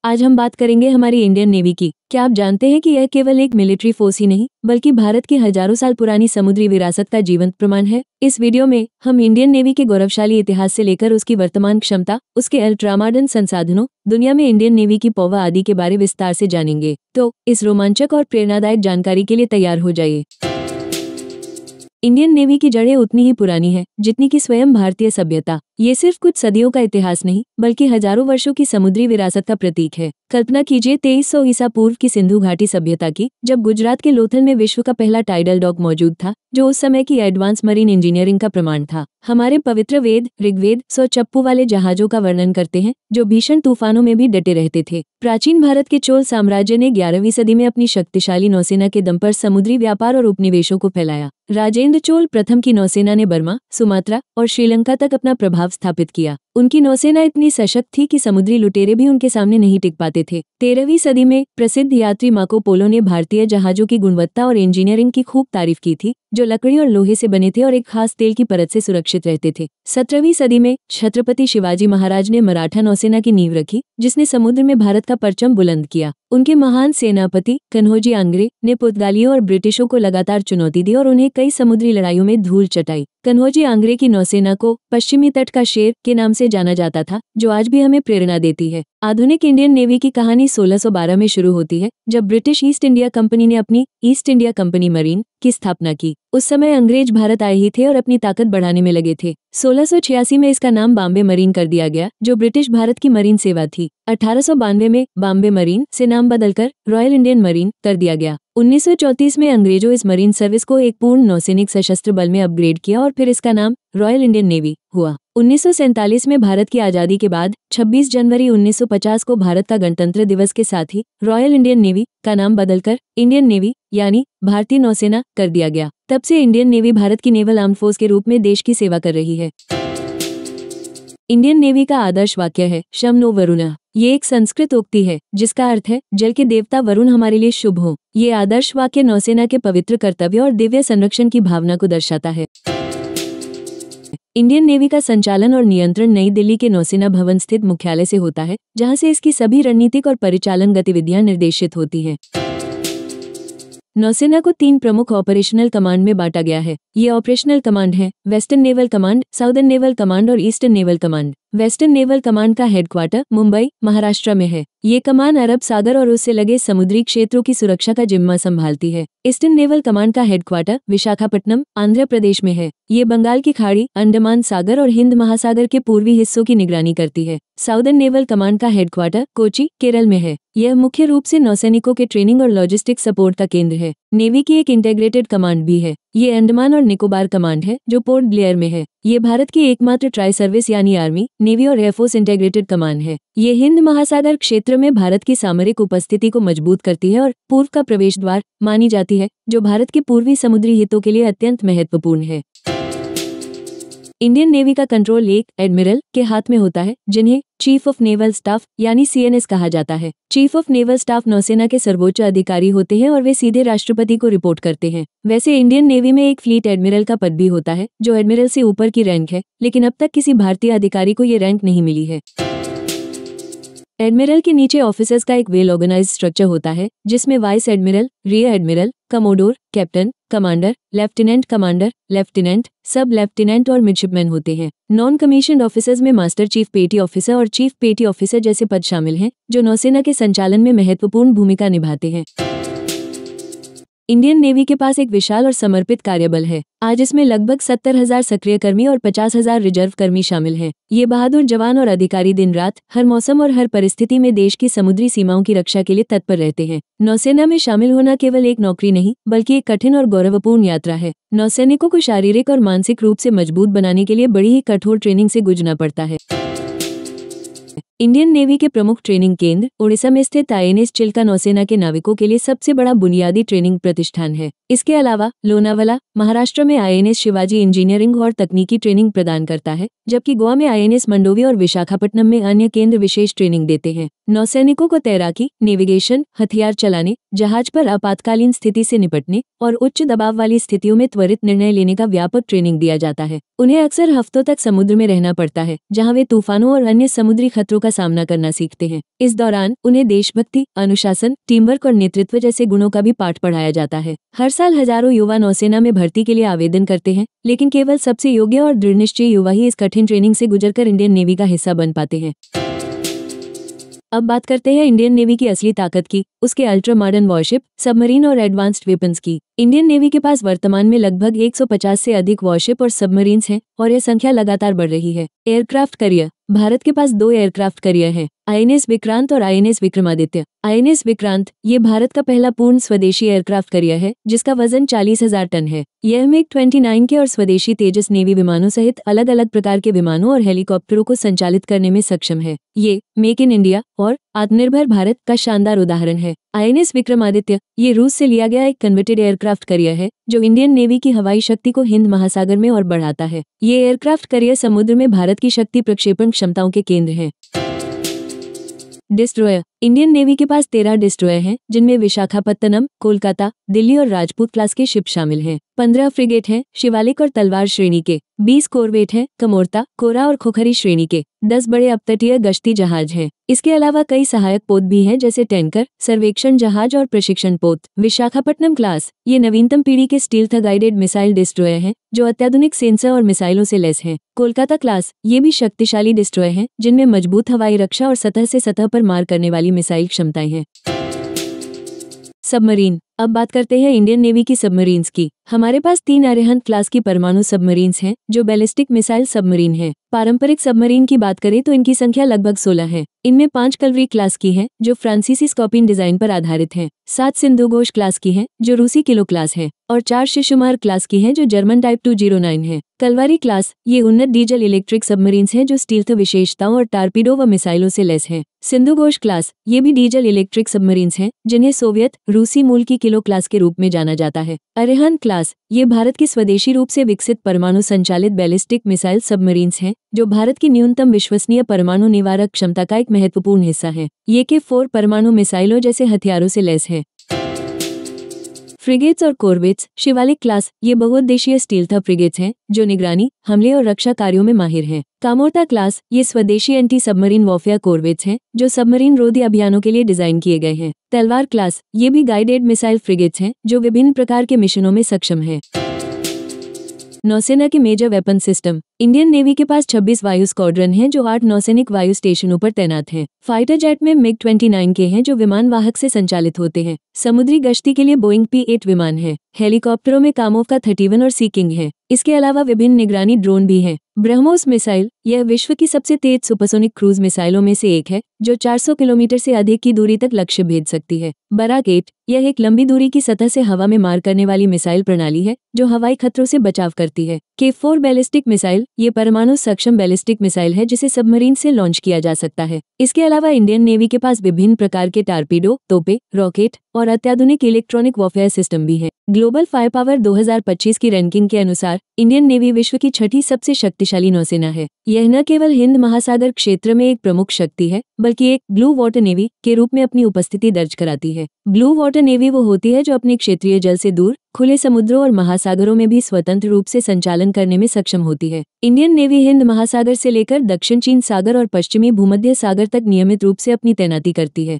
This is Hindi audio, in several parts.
आज हम बात करेंगे हमारी इंडियन नेवी की। क्या आप जानते हैं कि यह केवल एक मिलिट्री फोर्स ही नहीं बल्कि भारत की हजारों साल पुरानी समुद्री विरासत का जीवंत प्रमाण है। इस वीडियो में हम इंडियन नेवी के गौरवशाली इतिहास से लेकर उसकी वर्तमान क्षमता, उसके अल्ट्रामॉडर्न संसाधनों, दुनिया में इंडियन नेवी की पौवा आदि के बारे विस्तार से जानेंगे। तो इस रोमांचक और प्रेरणादायक जानकारी के लिए तैयार हो जाइए। इंडियन नेवी की जड़ें उतनी ही पुरानी है जितनी कि स्वयं भारतीय सभ्यता। ये सिर्फ कुछ सदियों का इतिहास नहीं बल्कि हजारों वर्षों की समुद्री विरासत का प्रतीक है। कल्पना कीजिए 2300 ईसा पूर्व की सिंधु घाटी सभ्यता की, जब गुजरात के लोथल में विश्व का पहला टाइडल डॉक मौजूद था, जो उस समय की एडवांस मरीन इंजीनियरिंग का प्रमाण था। हमारे पवित्र वेद ऋग्वेद 100 चप्पू वाले जहाजों का वर्णन करते हैं जो भीषण तूफानों में भी डटे रहते थे। प्राचीन भारत के चोल साम्राज्य ने 11वीं सदी में अपनी शक्तिशाली नौसेना के दम पर समुद्री व्यापार और उपनिवेशों को फैलाया। राजेंद्र चोल प्रथम की नौसेना ने बर्मा, सुमात्रा और श्रीलंका तक अपना प्रभाव स्थापित किया। उनकी नौसेना इतनी सशक्त थी कि समुद्री लुटेरे भी उनके सामने नहीं टिक पाते थे। 13वीं सदी में प्रसिद्ध यात्री मार्को पोलो ने भारतीय जहाजों की गुणवत्ता और इंजीनियरिंग की खूब तारीफ की थी, जो लकड़ी और लोहे से बने थे और एक खास तेल की परत से सुरक्षित रहते थे। 17वीं सदी में छत्रपति शिवाजी महाराज ने मराठा नौसेना की नींव रखी, जिसने समुद्र में भारत का परचम बुलंद किया। उनके महान सेनापति कन्होजी आंग्रे ने पुर्तगालियों और ब्रिटिशों को लगातार चुनौती दी और उन्हें कई समुद्री लड़ाइयों में धूल चटाई। कन्होजी आंग्रे की नौसेना को पश्चिमी तट का शेर के नाम से जाना जाता था, जो आज भी हमें प्रेरणा देती है। आधुनिक इंडियन नेवी की कहानी 1612 में शुरू होती है, जब ब्रिटिश ईस्ट इंडिया कंपनी ने अपनी ईस्ट इंडिया कंपनी मरीन की स्थापना की। उस समय अंग्रेज भारत आए ही थे और अपनी ताकत बढ़ाने में लगे थे। 1686 में इसका नाम बॉम्बे मरीन कर दिया गया, जो ब्रिटिश भारत की मरीन सेवा थी। 1892 में बॉम्बे मरीन से नाम बदलकर रॉयल इंडियन मरीन कर दिया गया। 1934 में अंग्रेजों इस मरीन सर्विस को एक पूर्ण नौसैनिक सशस्त्र बल में अपग्रेड किया और फिर इसका नाम रॉयल इंडियन नेवी हुआ। 1947 में भारत की आजादी के बाद 26 जनवरी 1950 को भारत का गणतंत्र दिवस के साथ ही रॉयल इंडियन नेवी का नाम बदलकर इंडियन नेवी यानी भारतीय नौसेना कर दिया गया। तब से इंडियन नेवी भारत की नेवल आर्म्ड फोर्स के रूप में देश की सेवा कर रही है। इंडियन नेवी का आदर्श वाक्य है शम नो वरुणः। ये एक संस्कृत उक्ति है जिसका अर्थ है जल के देवता वरुण हमारे लिए शुभ हो। ये आदर्श वाक्य नौसेना के पवित्र कर्तव्य और दिव्य संरक्षण की भावना को दर्शाता है। इंडियन नेवी का संचालन और नियंत्रण नई दिल्ली के नौसेना भवन स्थित मुख्यालय से होता है, जहां से इसकी सभी रणनीतिक और परिचालन गतिविधियां निर्देशित होती हैं। नौसेना को 3 प्रमुख ऑपरेशनल कमांड में बांटा गया है। ये ऑपरेशनल कमांड है western naval command, southern naval command और eastern naval command. Western naval command का हेडक्वार्टर मुंबई, महाराष्ट्र में है। ये कमान अरब सागर और उससे लगे समुद्री क्षेत्रों की सुरक्षा का जिम्मा संभालती है। ईस्टर्न नेवल कमांड का हेडक्वार्टर विशाखापट्टनम, आंध्र प्रदेश में है। ये बंगाल की खाड़ी, अंडमान सागर और हिंद महासागर के पूर्वी हिस्सों की निगरानी करती है। साउदर्न नेवल कमांड का हेडक्वार्टर कोची, केरल में है। यह मुख्य रूप से नौसैनिकों के ट्रेनिंग और लॉजिस्टिक सपोर्ट का केंद्र है। नेवी की एक इंटीग्रेटेड कमांड भी है। ये अंडमान और निकोबार कमांड है, जो पोर्ट ब्लेयर में है। ये भारत की एकमात्र ट्राई सर्विस यानी आर्मी, नेवी और एयरफोर्स इंटीग्रेटेड कमांड है। ये हिंद महासागर क्षेत्र में भारत की सामरिक उपस्थिति को मजबूत करती है और पूर्व का प्रवेश द्वार मानी जाती है, जो भारत के पूर्वी समुद्री हितों के लिए अत्यंत महत्वपूर्ण है। इंडियन नेवी का कंट्रोल एक एडमिरल के हाथ में होता है, जिन्हें चीफ ऑफ नेवल स्टाफ यानी CNS कहा जाता है। चीफ ऑफ नेवल स्टाफ नौसेना के सर्वोच्च अधिकारी होते हैं और वे सीधे राष्ट्रपति को रिपोर्ट करते हैं। वैसे इंडियन नेवी में एक फ्लीट एडमिरल का पद भी होता है, जो एडमिरल से ऊपर की रैंक है, लेकिन अब तक किसी भारतीय अधिकारी को ये रैंक नहीं मिली है। एडमिरल के नीचे ऑफिसर्स का एक वेल ऑर्गेनाइज्ड स्ट्रक्चर होता है, जिसमें vice admiral, rear admiral, commodore, captain, commander, lieutenant, सब लेफ्टिनेंट और मिडशिपमैन होते हैं। नॉन कमीशन्ड ऑफिसर्स में मास्टर चीफ पेटी ऑफिसर और चीफ पेटी ऑफिसर जैसे पद शामिल हैं, जो नौसेना के संचालन में महत्वपूर्ण भूमिका निभाते हैं। इंडियन नेवी के पास एक विशाल और समर्पित कार्यबल है। आज इसमें लगभग 70,000 सक्रिय कर्मी और 50,000 रिजर्व कर्मी शामिल हैं। ये बहादुर जवान और अधिकारी दिन रात, हर मौसम और हर परिस्थिति में देश की समुद्री सीमाओं की रक्षा के लिए तत्पर रहते हैं। नौसेना में शामिल होना केवल एक नौकरी नहीं, बल्कि एक कठिन और गौरवपूर्ण यात्रा है। नौसैनिकों को शारीरिक और मानसिक रूप से मजबूत बनाने के लिए बड़ी ही कठोर ट्रेनिंग से गुजरना पड़ता है। इंडियन नेवी के प्रमुख ट्रेनिंग केंद्र ओडिशा में स्थित INS चिल्का नौसेना के नाविकों के लिए सबसे बड़ा बुनियादी ट्रेनिंग प्रतिष्ठान है। इसके अलावा लोनावाला, महाराष्ट्र में INS शिवाजी इंजीनियरिंग और तकनीकी ट्रेनिंग प्रदान करता है, जबकि गोवा में INS मंडोवी और विशाखापट्टनम में अन्य केंद्र विशेष ट्रेनिंग देते हैं। नौसैनिकों को तैराकी, नेविगेशन, हथियार चलाने, जहाज पर आपातकालीन स्थिति से निपटने और उच्च दबाव वाली स्थितियों में त्वरित निर्णय लेने का व्यापक ट्रेनिंग दिया जाता है। उन्हें अक्सर हफ्तों तक समुद्र में रहना पड़ता है, जहां वे तूफानों और अन्य समुद्री खतरों का का सामना करना सीखते हैं। इस दौरान उन्हें देशभक्ति, अनुशासन, टीम वर्क और नेतृत्व जैसे गुणों का भी पाठ पढ़ाया जाता है। हर साल हजारों युवा नौसेना में भर्ती के लिए आवेदन करते हैं, लेकिन केवल सबसे योग्य और दृढ़निश्चयी युवा ही इस कठिन ट्रेनिंग से गुजरकर इंडियन नेवी का हिस्सा बन पाते हैं। अब बात करते हैं इंडियन नेवी की असली ताकत की, उसके अल्ट्रा मॉडर्न वॉरशिप, सबमरीन और एडवांस्ड वेपन्स की। इंडियन नेवी के पास वर्तमान में लगभग 150 से अधिक वॉरशिप और सबमरीन्स हैं और यह संख्या लगातार बढ़ रही है। एयरक्राफ्ट करियर, भारत के पास 2 एयरक्राफ्ट करियर हैं, INS विक्रांत और INS विक्रमादित्य। INS विक्रांत ये भारत का पहला पूर्ण स्वदेशी एयरक्राफ्ट करियर है, जिसका वजन 40,000 टन है। यह MiG-29 के और स्वदेशी तेजस नेवी विमानों सहित अलग अलग प्रकार के विमानों और हेलीकॉप्टरों को संचालित करने में सक्षम है। ये मेक इन इंडिया और आत्मनिर्भर भारत का शानदार उदाहरण है। INS विक्रमादित्य ये रूस से लिया गया एक कन्वर्टेड एयरक्राफ्ट करियर है, जो इंडियन नेवी की हवाई शक्ति को हिंद महासागर में और बढ़ाता है। ये एयरक्राफ्ट करियर समुद्र में भारत की शक्ति प्रक्षेपण क्षमताओं के केंद्र हैं। डिस्ट्रॉयर, इंडियन नेवी के पास 13 डिस्ट्रॉयर हैं, जिनमें विशाखापत्तनम, कोलकाता, दिल्ली और राजपूत क्लास के शिप शामिल हैं। 15 फ्रिगेट हैं, शिवालिक और तलवार श्रेणी के। 20 कोरवेट हैं, कमोर्ता, कोरा और खोखरी श्रेणी के। 10 बड़े अपतटीय गश्ती जहाज हैं। इसके अलावा कई सहायक पोत भी हैं, जैसे टैंकर, सर्वेक्षण जहाज और प्रशिक्षण पोत। विशाखापट्टनम क्लास ये नवीनतम पीढ़ी के स्टील्थ गाइडेड मिसाइल डिस्ट्रॉयर हैं, जो अत्याधुनिक सेंसर और मिसाइलों से लैस हैं। कोलकाता क्लास ये भी शक्तिशाली डिस्ट्रॉयर हैं, जिनमें मजबूत हवाई रक्षा और सतह से सतह पर मार करने वाली मिसाइल क्षमताएं हैं। सबमरीन, अब बात करते हैं इंडियन नेवी की सबमरीन्स की। हमारे पास 3 अरिहंत क्लास की परमाणु सबमरीन्स हैं, जो बैलिस्टिक मिसाइल सबमरीन हैं। पारंपरिक सबमरीन की बात करें तो इनकी संख्या लगभग 16 है। इनमें 5 कलवरी क्लास की हैं, जो फ्रांसीसी स्कॉर्पिन डिजाइन पर आधारित हैं। 7 सिंधु घोष क्लास की हैं, जो रूसी किलो क्लास है, और 4 शिशुमार क्लास की हैं, जो जर्मन टाइप 209 है। कलवारी क्लास ये उन्नत डीजल इलेक्ट्रिक सबमरीन्स हैं, जो स्टील्थ विशेषताओं और टारपीडो व मिसाइलों से लैस हैं। सिंधु घोष क्लास ये भी डीजल इलेक्ट्रिक सबमरीन्स हैं, जिन्हें सोवियत रूसी मूल की किलो क्लास के रूप में जाना जाता है। अरिहंत क्लास ये भारत की स्वदेशी रूप से विकसित परमाणु संचालित बैलिस्टिक मिसाइल सबमरीन्स हैं, जो भारत की न्यूनतम विश्वसनीय परमाणु निवारक क्षमता का एक महत्वपूर्ण हिस्सा है। ये K4 परमाणु मिसाइलों जैसे हथियारों से लैस है। फ्रिगेट्स और कोरवेट्स, शिवालिक क्लास ये बहुउद्देशीय स्टील्थ फ्रिगेट्स हैं, जो निगरानी, हमले और रक्षा कार्यों में माहिर हैं। कामोर्ता क्लास ये स्वदेशी एंटी सबमरीन वॉरफेयर कोरवेट्स हैं, जो सबमरीन रोधी अभियानों के लिए डिजाइन किए गए हैं। तलवार क्लास ये भी गाइडेड मिसाइल फ्रिगेट्स हैं, जो विभिन्न प्रकार के मिशनों में सक्षम हैं। नौसेना के major weapon system, Indian navy के पास 26 वायु स्क्वाड्रन हैं, जो 8 नौसैनिक वायु स्टेशनों पर तैनात हैं। फाइटर जेट में MiG-29 के हैं, जो विमान वाहक से संचालित होते हैं। समुद्री गश्ती के लिए बोइंग P-8 विमान है। हेलीकॉप्टरों में कामोव का 31 और सी किंग है। इसके अलावा विभिन्न निगरानी ड्रोन भी हैं। ब्रह्मोस मिसाइल यह विश्व की सबसे तेज सुपरसोनिक क्रूज मिसाइलों में से एक है, जो 400 किलोमीटर से अधिक की दूरी तक लक्ष्य भेद सकती है। बराक-8 यह एक लंबी दूरी की सतह से हवा में मार करने वाली मिसाइल प्रणाली है, जो हवाई खतरों से बचाव करती है। K4 बैलिस्टिक मिसाइल ये परमाणु सक्षम बैलिस्टिक मिसाइल है, जिसे सबमरीन से लॉन्च किया जा सकता है। इसके अलावा इंडियन नेवी के पास विभिन्न प्रकार के टारपीडो, तोपे, रॉकेट और अत्याधुनिक इलेक्ट्रॉनिक वॉरफेयर सिस्टम भी है। ग्लोबल फायर पावर 2025 की रैंकिंग के अनुसार इंडियन नेवी विश्व की 6ठी सबसे शक्तिशाली नौसेना है। यह न केवल हिंद महासागर क्षेत्र में एक प्रमुख शक्ति है, बल्कि एक ब्लू वाटर नेवी के रूप में अपनी उपस्थिति दर्ज कराती है। ब्लू वाटर नेवी वो होती है, जो अपने क्षेत्रीय जल से दूर खुले समुद्रों और महासागरों में भी स्वतंत्र रूप से संचालन करने में सक्षम होती है। इंडियन नेवी हिंद महासागर से लेकर दक्षिण चीन सागर और पश्चिमी भूमध्य सागर तक नियमित रूप से अपनी तैनाती करती है।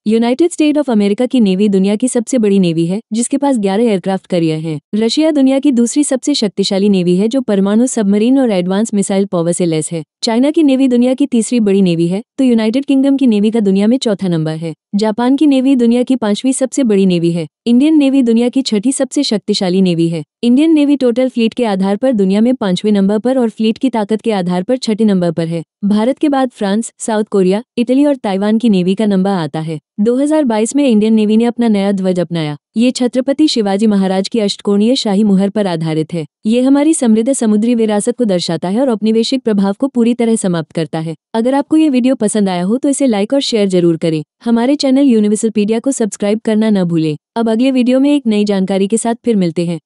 यूनाइटेड स्टेट ऑफ अमेरिका की नेवी दुनिया की सबसे बड़ी नेवी है, जिसके पास 11 एयरक्राफ्ट करियर हैं। रशिया दुनिया की दूसरी सबसे शक्तिशाली नेवी है, जो परमाणु सबमरीन और एडवांस मिसाइल पावर से लैस है। चाइना की नेवी दुनिया की तीसरी बड़ी नेवी है, तो यूनाइटेड किंगडम की नेवी का दुनिया में चौथा नंबर है। जापान की नेवी दुनिया की 5वीं सबसे बड़ी नेवी है। इंडियन नेवी दुनिया की 6ठी सबसे शक्तिशाली नेवी है। इंडियन नेवी टोटल फ्लीट के आधार पर दुनिया में 5वें नंबर पर और फ्लीट की ताकत के आधार पर 6ठे नंबर पर है। भारत के बाद फ्रांस, साउथ कोरिया, इटली और ताइवान की नेवी का नंबर आता है। 2022 में इंडियन नेवी ने अपना नया ध्वज अपनाया। ये छत्रपति शिवाजी महाराज की अष्टकोणीय शाही मुहर पर आधारित है। ये हमारी समृद्ध समुद्री विरासत को दर्शाता है और औपनिवेशिक प्रभाव को पूरी तरह समाप्त करता है। अगर आपको ये वीडियो पसंद आया हो तो इसे लाइक और शेयर जरूर करें। हमारे चैनल यूनिवर्सलपीडिया को सब्सक्राइब करना न भूलें। अब अगले वीडियो में एक नई जानकारी के साथ फिर मिलते हैं।